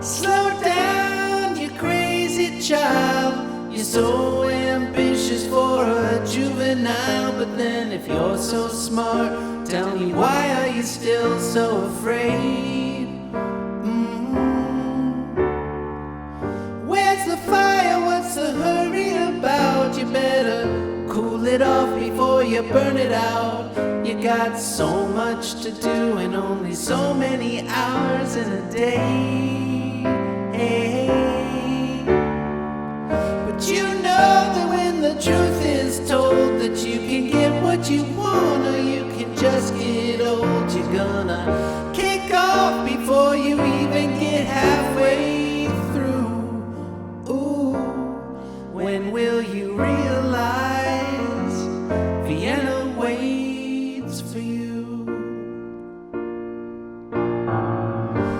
Slow down, you crazy child. You're so ambitious for a juvenile. But then if you're so smart, tell me, why are you still so afraid? Where's the fire? What's the hurry about? You better cool it off before you burn it out. You got so much to do and only so many hours in a day. But you know that when the truth is told, that you can get what you want or you can just get old. You're gonna kick off before you even get halfway through. Ooh, when will you realize Vienna waits for you?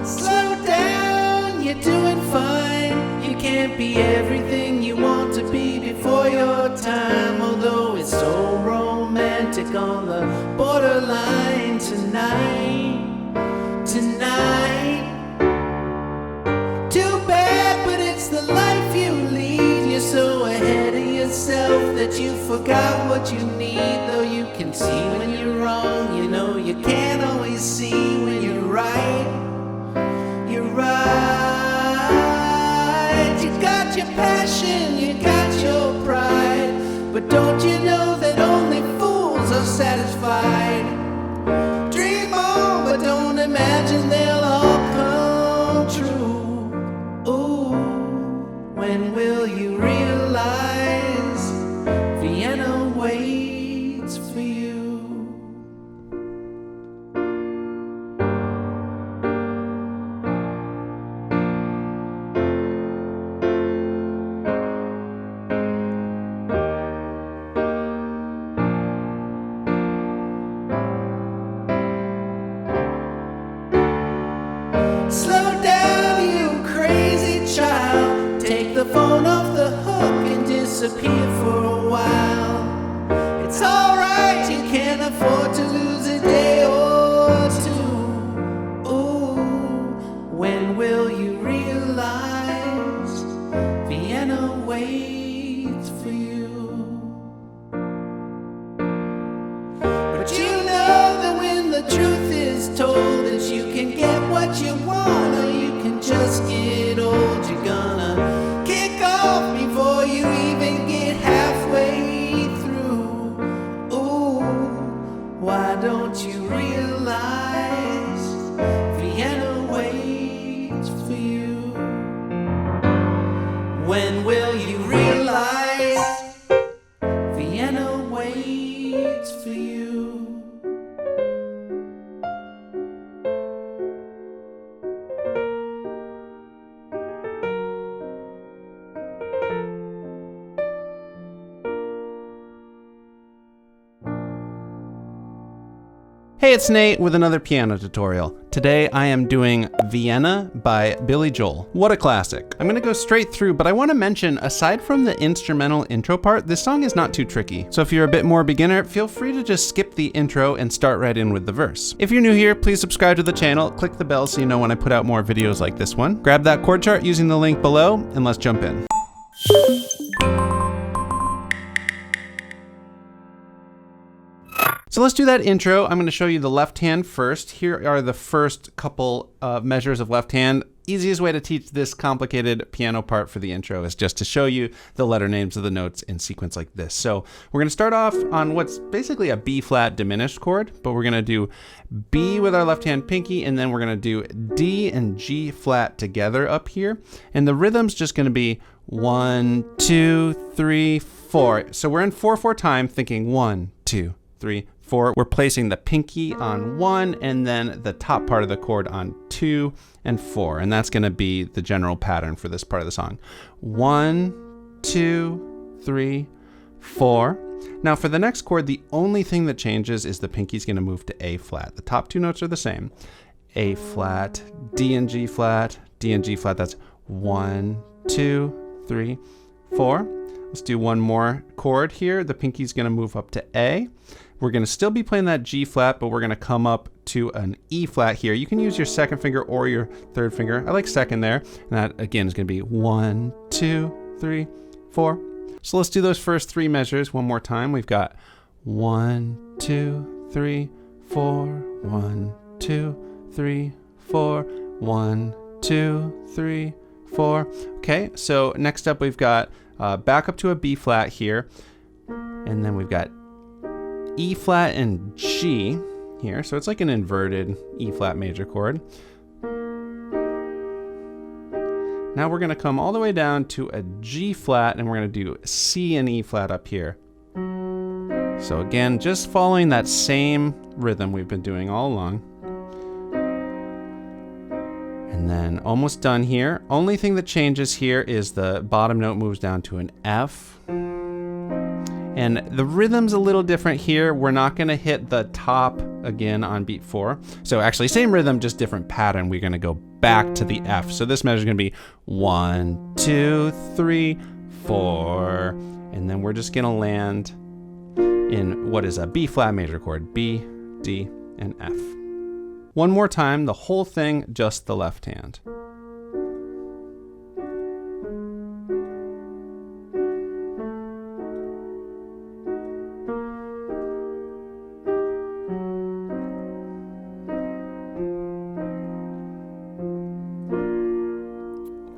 Slow down, you're doing fine. You can't be everything you want to be before your time. Although it's so romantic on the borderline tonight. Too bad, but it's the life you lead. You're so ahead of yourself that you forgot what you need. Though you can see when you're wrong, you know you can't always see when you're right. You're right. You got your passion, you got your pride. But don't you know that only fools are satisfied? Dream on, but don't imagine they'll all come true. Ooh, when will you realize Vienna waits for you? Slow down, you crazy child. Take the phone off the hook and disappear for a while. It's alright, you can't afford to lose a day or two. Ooh, when will you realize Vienna waits for you? But you know that when the truth is told, that you can get what you want or you can just get old. You're gonna kick off before you even get halfway through. Ooh, why don't you realize Vienna waits for you? When will you realize Vienna waits for you? Hey, it's Nate with another piano tutorial. Today I am doing Vienna by Billy Joel. What a classic. I'm gonna go straight through, but I wanna mention, aside from the instrumental intro part, this song is not too tricky. So if you're a bit more beginner, feel free to just skip the intro and start right in with the verse. If you're new here, please subscribe to the channel, click the bell so you know when I put out more videos like this one. Grab that chord chart using the link below, and let's jump in. So let's do that intro. I'm going to show you the left hand first. Here are the first couple measures of left hand. Easiest way to teach this complicated piano part for the intro is just to show you the letter names of the notes in sequence like this. So we're going to start off on what's basically a B flat diminished chord, but we're going to do B with our left hand pinky, and then we're going to do D and G flat together up here. And the rhythm's just going to be 1, 2, 3, 4. So we're in 4/4 time, thinking 1, 2, 3, 4. We're placing the pinky on 1 and then the top part of the chord on 2 and 4. And that's going to be the general pattern for this part of the song. 1, 2, 3, 4. Now for the next chord, the only thing that changes is the pinky's going to move to A flat. The top two notes are the same. A flat, D and G flat, D and G flat. That's 1, 2, 3, 4. Let's do one more chord here. The pinky's going to move up to A. we're going to still be playing that G flat, but we're going to come up to an E flat here. You can use your second finger or your third finger. I like second there. And that again is going to be 1, 2, 3, 4. So let's do those first three measures one more time. We've got 1, 2, 3, 4, 1, 2, 3, 4, 1, 2, 3, 4. Okay, so next up we've got back up to a B flat here. And then we've got E flat and G here. So it's like an inverted E flat major chord. Now we're going to come all the way down to a G flat, and we're going to do C and E flat up here. So again, just following that same rhythm we've been doing all along. And then almost done here. Only thing that changes here is the bottom note moves down to an F. And the rhythm's a little different here. We're not going to hit the top again on beat 4. So actually same rhythm, just different pattern. We're going to go back to the F. So this measure is going to be 1, 2, 3, 4. And then we're just going to land in what is a B flat major chord, B, D, and F. One more time, the whole thing, just the left hand.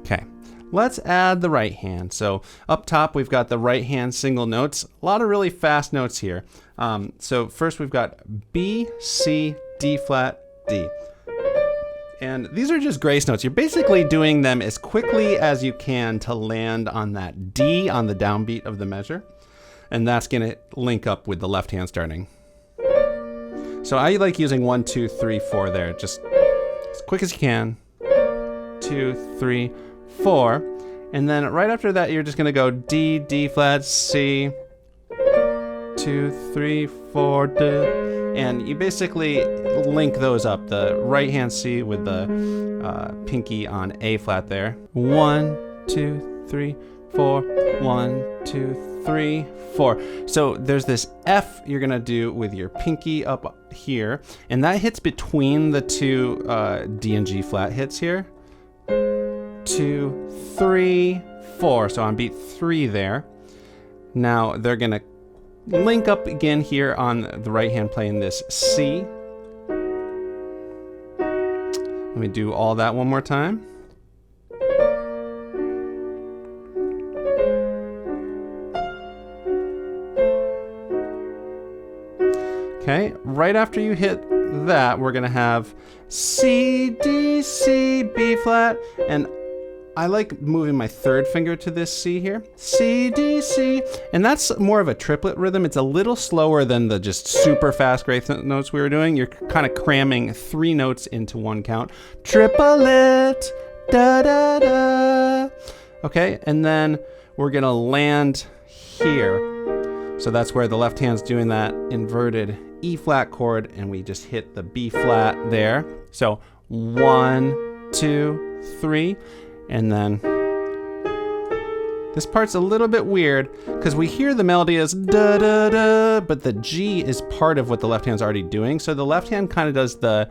Okay, let's add the right hand. So up top, we've got the right hand single notes. A lot of really fast notes here. So first we've got B, C, D flat, D. And these are just grace notes. You're basically doing them as quickly as you can to land on that D on the downbeat of the measure. And that's gonna link up with the left hand starting. So I like using 1, 2, 3, 4 there, just as quick as you can. 2, 3, 4. And then right after that, you're just gonna go D, D flat, C, 2, 3, 4, D. And you basically link those up, the right hand C with the pinky on A flat there. 1, 2, 3, 4, 1, 2, 3, 4. So there's this F you're gonna do with your pinky up here, and that hits between the two D and G flat hits here. 2, 3, 4. So on beat 3 there. Now they're gonna link up again here on the right hand playing this C. Let me do all that one more time. Okay, right after you hit that, we're gonna have C, D, C, B flat, and I like moving my third finger to this C here. C, D, C. And that's more of a triplet rhythm. It's a little slower than the just super fast grace notes we were doing. You're kind of cramming 3 notes into one count. Triplet, da, da, da. Okay, and then we're gonna land here. So that's where the left hand's doing that inverted E flat chord, and we just hit the B flat there. So 1, 2, 3. And then this part's a little bit weird because we hear the melody as da da da, but the G is part of what the left hand's already doing. So the left hand kind of does the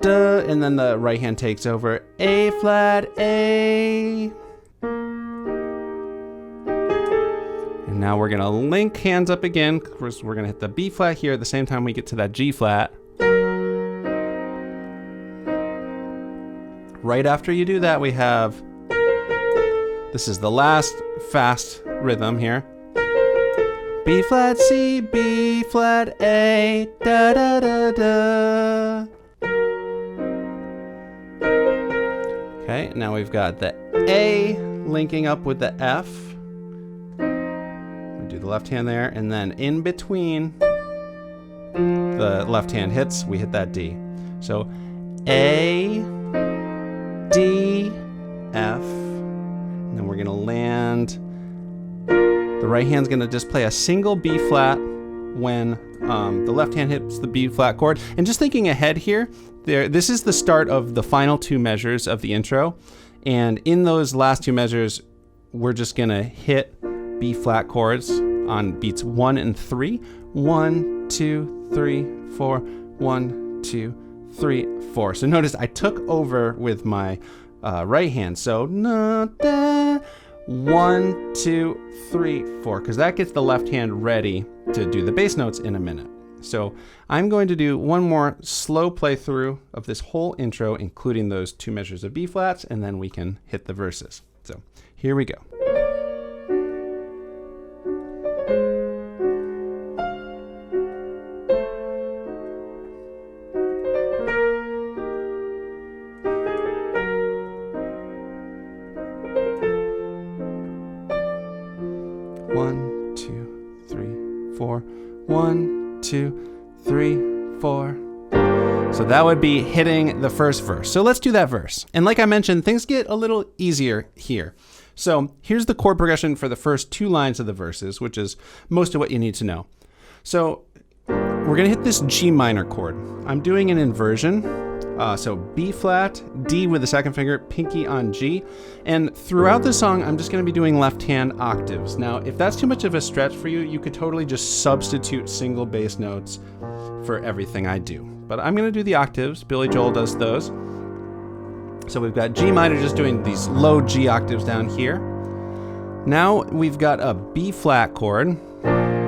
da, and then the right hand takes over A flat, A. And now we're gonna link hands up again. We're gonna hit the B flat here at the same time we get to that G flat. Right after you do that, we have, this is the last fast rhythm here. B flat, C, B flat, A, da da da da. Okay, now we've got the A linking up with the F. We do the left hand there, and then in between the left hand hits, we hit that D. So A, D, F, and then we're gonna land. The right hand's gonna just play a single B flat when the left hand hits the B flat chord. And just thinking ahead here, this is the start of the final 2 measures of the intro. And in those last 2 measures, we're just gonna hit B flat chords on beats 1 and 3, 1, 2, 3, 4, 1, 2, 3, 4. So notice I took over with my right hand. So 1, 2, 3, 4, because that gets the left hand ready to do the bass notes in a minute. So I'm going to do one more slow playthrough of this whole intro, including those 2 measures of B flats, and then we can hit the verses. So here we go. One, 2, 3, 4. 1, 2, 3, 4. So that would be hitting the first verse. So let's do that verse. And like I mentioned, things get a little easier here. So here's the chord progression for the first 2 lines of the verses, which is most of what you need to know. So we're going to hit this G minor chord. I'm doing an inversion. So B flat, D with the second finger, pinky on G. And throughout the song, I'm just going to be doing left hand octaves. Now, if that's too much of a stretch for you, you could totally just substitute single bass notes for everything I do. But I'm going to do the octaves. Billy Joel does those. So we've got G minor just doing these low G octaves down here. Now we've got a B flat chord.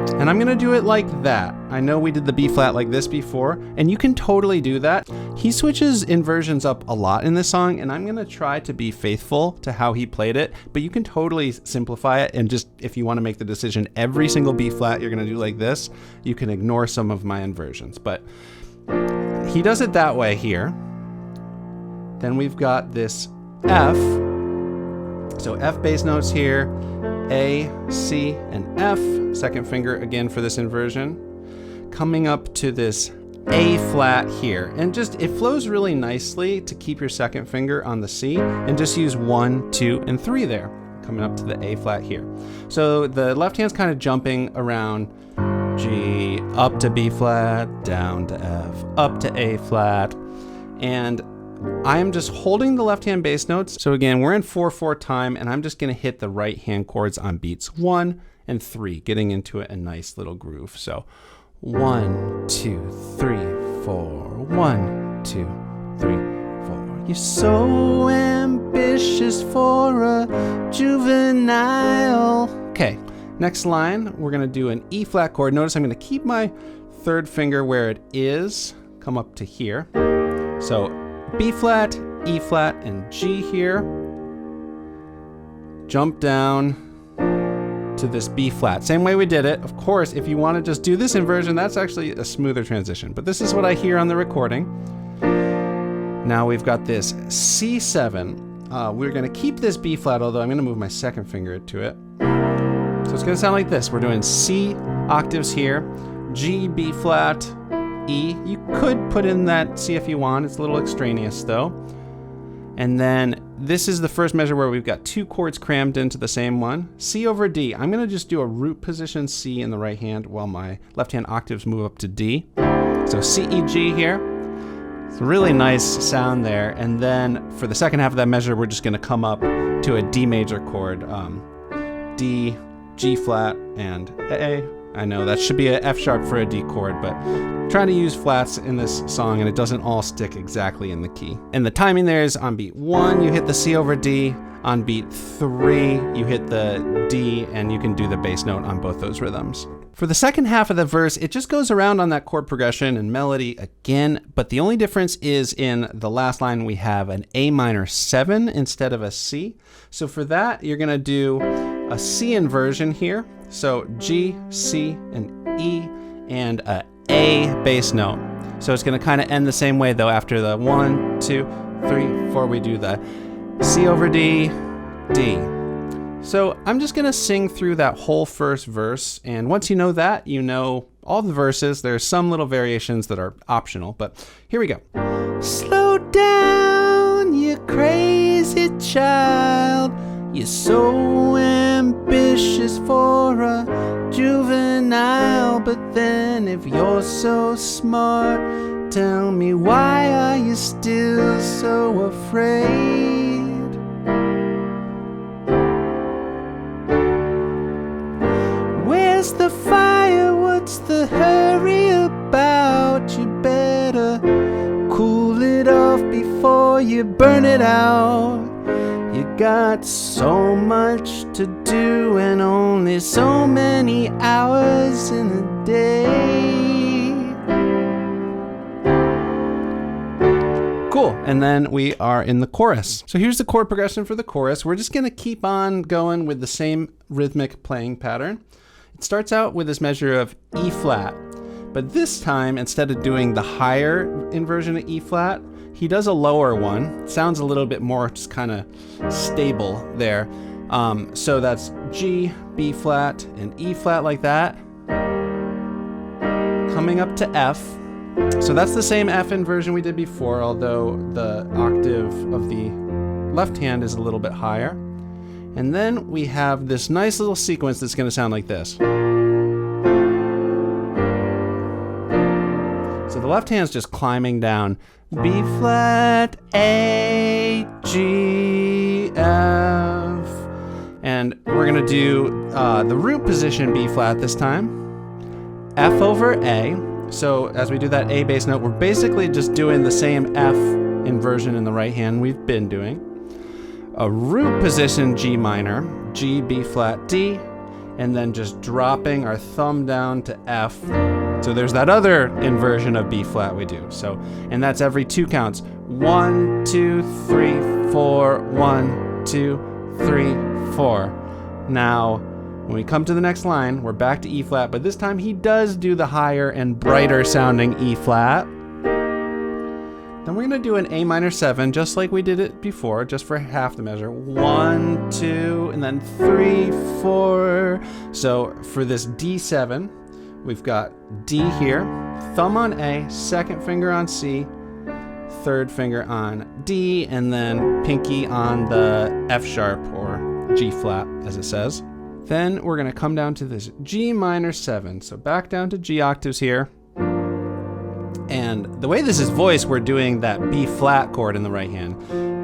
And I'm going to do it like that. I know we did the B flat like this before, and you can totally do that. He switches inversions up a lot in this song, and I'm going to try to be faithful to how he played it, but you can totally simplify it, and just if you want to make the decision every single B flat you're going to do like this, you can ignore some of my inversions. But he does it that way here. Then we've got this F. So F bass notes here, A, C, and F, second finger again for this inversion. Coming up to this A flat here. And just, it flows really nicely to keep your second finger on the C and just use 1, 2, and 3 there. Coming up to the A flat here. So the left hand's kind of jumping around G, up to B flat, down to F, up to A flat. And I'm just holding the left hand bass notes. So again, we're in 4/4 time, and I'm just going to hit the right hand chords on beats 1 and 3, getting into a nice little groove. So 1, 2, 3, 4. 1, 2, 3, 4. You're so ambitious for a juvenile. Okay, next line, we're going to do an E flat chord. Notice I'm going to keep my third finger where it is, come up to here. So B flat, E flat, and G here. Jump down to this B flat. Same way we did it. Of course, if you want to just do this inversion, that's actually a smoother transition. But this is what I hear on the recording. Now we've got this C7. We're going to keep this B flat, although I'm going to move my second finger to it. So it's going to sound like this. We're doing C octaves here, G, B flat, E. You could put in that C if you want. It's a little extraneous though. And then this is the first measure where we've got 2 chords crammed into the same one. C over D. I'm going to just do a root position C in the right hand while my left hand octaves move up to D. So C, E, G here. It's a really nice sound there. And then for the second half of that measure, we're just going to come up to a D major chord. D, G flat, and A. I know that should be a F sharp for a D chord, but I'm trying to use flats in this song and it doesn't all stick exactly in the key. And the timing there is on beat 1, you hit the C over D. On beat 3, you hit the D, and you can do the bass note on both those rhythms. For the second half of the verse, it just goes around on that chord progression and melody again, but the only difference is in the last line we have an A minor 7 instead of a C. So for that, you're gonna do a C inversion here. So G, C, and E, and a bass note. So it's gonna kind of end the same way though. After the 1, 2, 3, 4, we do the C over D, D. So I'm just gonna sing through that whole first verse, and once you know that, you know all the verses. There's some little variations that are optional, but here we go. Slow down, you crazy child. You're so ambitious for a juvenile, but then if you're so smart, tell me why are you still so afraid? Where's the fire? What's the hurt? before you burn it out. You got so much to do and only so many hours in a day. Cool. And then we are in the chorus. So here's the chord progression for the chorus. We're just going to keep on going with the same rhythmic playing pattern. It starts out with this measure of E flat, but this time, instead of doing the higher inversion of E flat, he does a lower one. It sounds a little bit more just kind of stable there. So that's G, B flat, and E flat like that. Coming up to F. So that's the same F inversion we did before, although the octave of the left hand is a little bit higher. And then we have this nice little sequence that's going to sound like this. So the left hand's just climbing down. B flat, A, G, F. And we're going to do the root position B flat this time. F over A. So as we do that A bass note, we're basically just doing the same F inversion in the right hand we've been doing. A root position G minor, G, B flat, D, and then just dropping our thumb down to F. So there's that other inversion of B flat we do. So, and that's every 2 counts. 1, 2, 3, 4, 1, 2, 3, 4. Now, when we come to the next line, we're back to E flat, but this time he does do the higher and brighter sounding E flat. Then we're gonna do an A minor 7, just like we did it before, just for half the measure. 1, 2, and then 3, 4. So for this D7, we've got D here, thumb on A, second finger on C, third finger on D, and then pinky on the F sharp or G flat, as it says. Then we're gonna come down to this G minor 7. So back down to G octaves here. And the way this is voiced, we're doing that B flat chord in the right hand.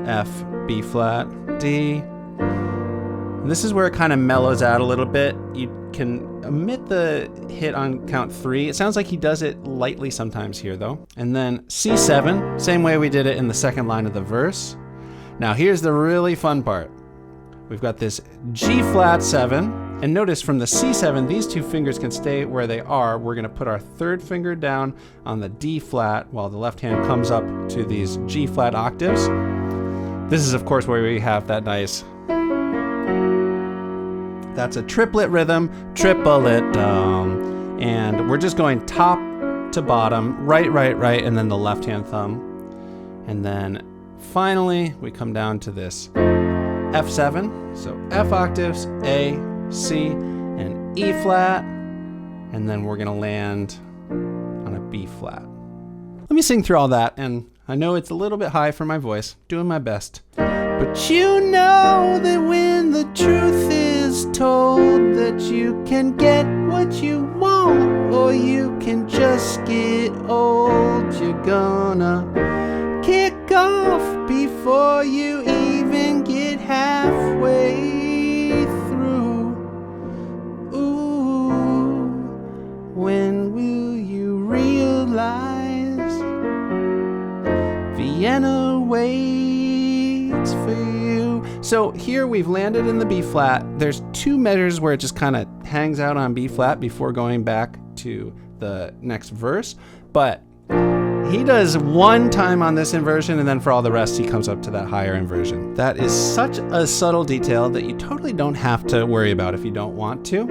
F, B flat, D. And this is where it kind of mellows out a little bit. You can omit the hit on count 3. It sounds like he does it lightly sometimes here though. And then C7, same way we did it in the second line of the verse. Now here's the really fun part. We've got this G flat 7, and notice from the C7, these 2 fingers can stay where they are. We're gonna put our third finger down on the D flat while the left hand comes up to these G flat octaves. This is of course where we have that nice, that's a triplet rhythm, triplet, and we're just going top to bottom, right, right, right, and then the left hand thumb. And then finally, we come down to this F7, so F octaves, A, C, and E flat, and then we're gonna land on a B flat. Let me sing through all that, and I know it's a little bit high for my voice, doing my best. But you know that when the truth is told, that you can get what you want, or you can just get old. You're gonna kick off before you even get halfway through. Ooh, when will you realize Vienna waits for you? So here we've landed in the B flat. There's 2 measures where it just kind of hangs out on B flat before going back to the next verse, but he does 1 time on this inversion, and then for all the rest, he comes up to that higher inversion. That is such a subtle detail that you totally don't have to worry about if you don't want to.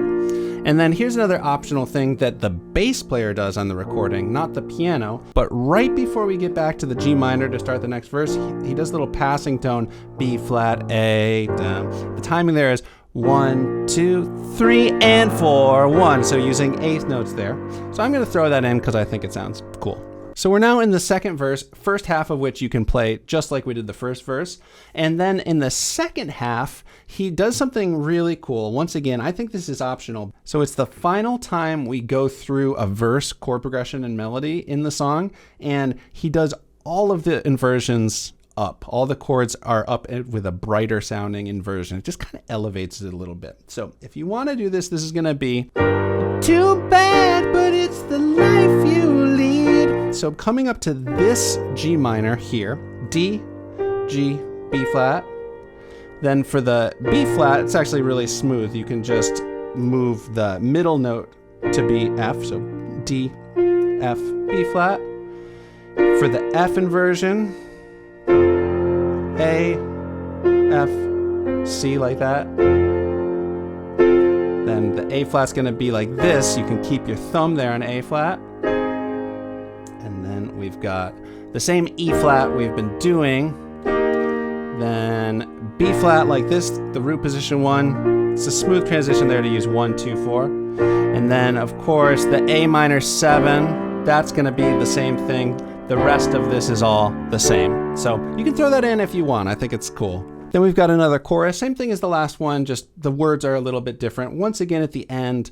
And then here's another optional thing that the bass player does on the recording, not the piano, but right before we get back to the G minor to start the next verse, he does a little passing tone, B flat, A, down. The timing there is 1, 2, 3, and 4, 1. So using 8th notes there. So I'm gonna throw that in because I think it sounds cool. So we're now in the second verse, first half of which you can play just like we did the first verse. And then in the second half, he does something really cool. Once again, I think this is optional. So it's the final time we go through a verse, chord progression, and melody in the song. And he does all of the inversions up. All the chords are up with a brighter sounding inversion. It just kind of elevates it a little bit. So if you want to do this, this is going to be too bad, but it's the life you lead. So coming up to this G minor here, D, G, B flat. Then for the B flat, it's actually really smooth. You can just move the middle note to be F, so D, F, B flat. For the F inversion, A, F, C like that. Then the A flat's gonna be like this. You can keep your thumb there on A flat. And then we've got the same E flat we've been doing. Then B flat like this, the root position 1. It's a smooth transition there to use 1, 2, 4. And then of course the A minor 7, that's gonna be the same thing. The rest of this is all the same. So you can throw that in if you want. I think it's cool. Then we've got another chorus, same thing as the last one, just the words are a little bit different. Once again at the end,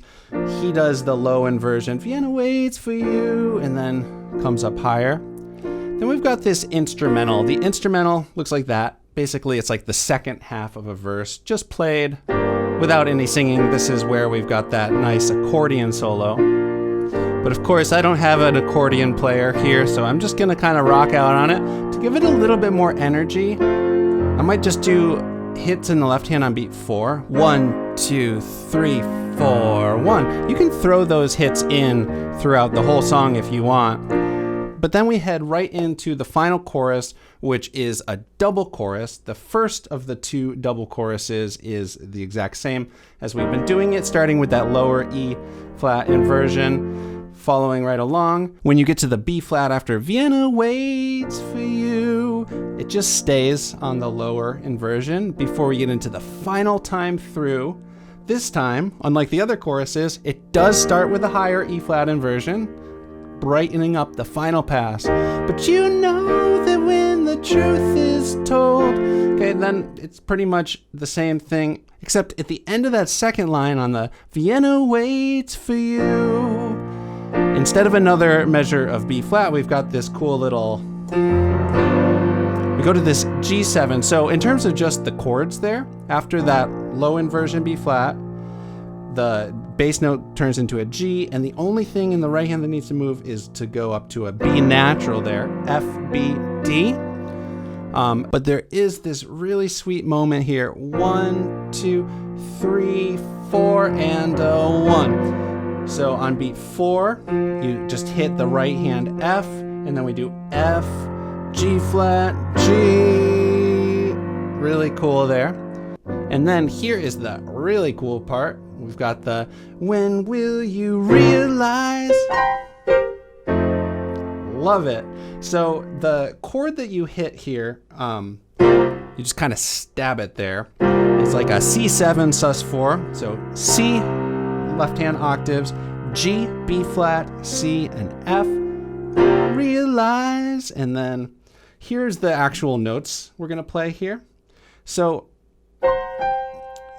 he does the low inversion, Vienna waits for you, and then comes up higher. Then we've got this instrumental. The instrumental looks like that. Basically, it's like the second half of a verse, just played without any singing. This is where we've got that nice accordion solo. But of course, I don't have an accordion player here, so I'm just gonna kind of rock out on it. To give it a little bit more energy, I might just do hits in the left hand on beat 4. 1, 2, 3, 4, 1. You can throw those hits in throughout the whole song if you want. But then we head right into the final chorus, which is a double chorus. The first of the 2 double choruses is the exact same as we've been doing it, starting with that lower E flat inversion, following right along. When you get to the B flat after Vienna waits for you, it just stays on the lower inversion before we get into the final time through. This time, unlike the other choruses, it does start with a higher E flat inversion, brightening up the final pass. But you know that when the truth is told, okay, then it's pretty much the same thing, except at the end of that second line on the Vienna waits for you, instead of another measure of B flat, we've got this cool little, we go to this G7. So in terms of just the chords there, after that low inversion B flat, the bass note turns into a G, and the only thing in the right hand that needs to move is to go up to a B natural there, F, B, D. But there is this really sweet moment here. 1, 2, 3, 4, and 1. So on beat 4, you just hit the right hand F, and then we do F, G flat, G. Really cool there. And then here is the really cool part. We've got the when will you realize? Love it. So the chord that you hit here, you just kind of stab it there. It's like a C7 sus4. So C, left hand octaves, G, B flat, C, and F. Realize. And then here's the actual notes we're gonna play here. So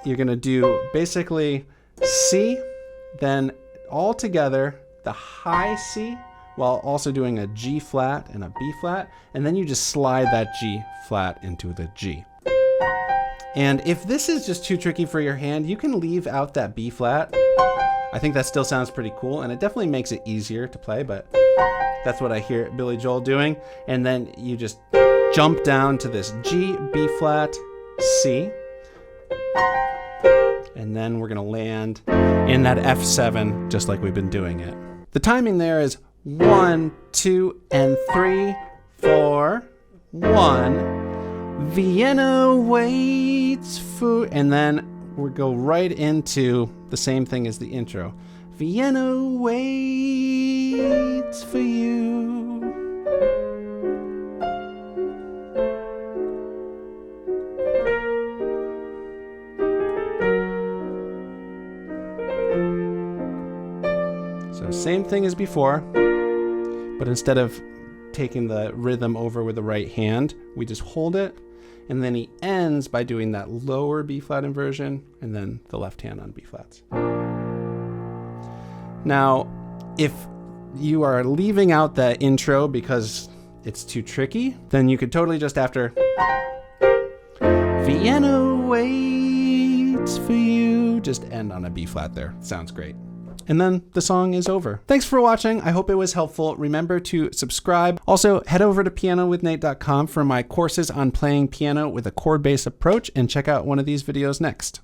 you're gonna do basically C, then all together the high C, while also doing a G flat and a B flat, and then you just slide that G flat into the G. And if this is just too tricky for your hand, you can leave out that B flat. I think that still sounds pretty cool, and it definitely makes it easier to play, but that's what I hear Billy Joel doing. And then you just jump down to this G, B flat, C, and then we're gonna land in that F7 just like we've been doing it. The timing there is 1, 2, and 3, 4, 1. Vienna waits for, and then we go right into the same thing as the intro. Vienna waits for you. So same thing as before, but instead of taking the rhythm over with the right hand, we just hold it, and then he ends by doing that lower B flat inversion and then the left hand on B flats. Now, if you are leaving out the intro because it's too tricky, then you could totally just after Vienna waits for you, just end on a B flat there. Sounds great. and then the song is over. Thanks for watching. I hope it was helpful. Remember to subscribe. Also, head over to pianowithnate.com for my courses on playing piano with a chord-based approach, and check out one of these videos next.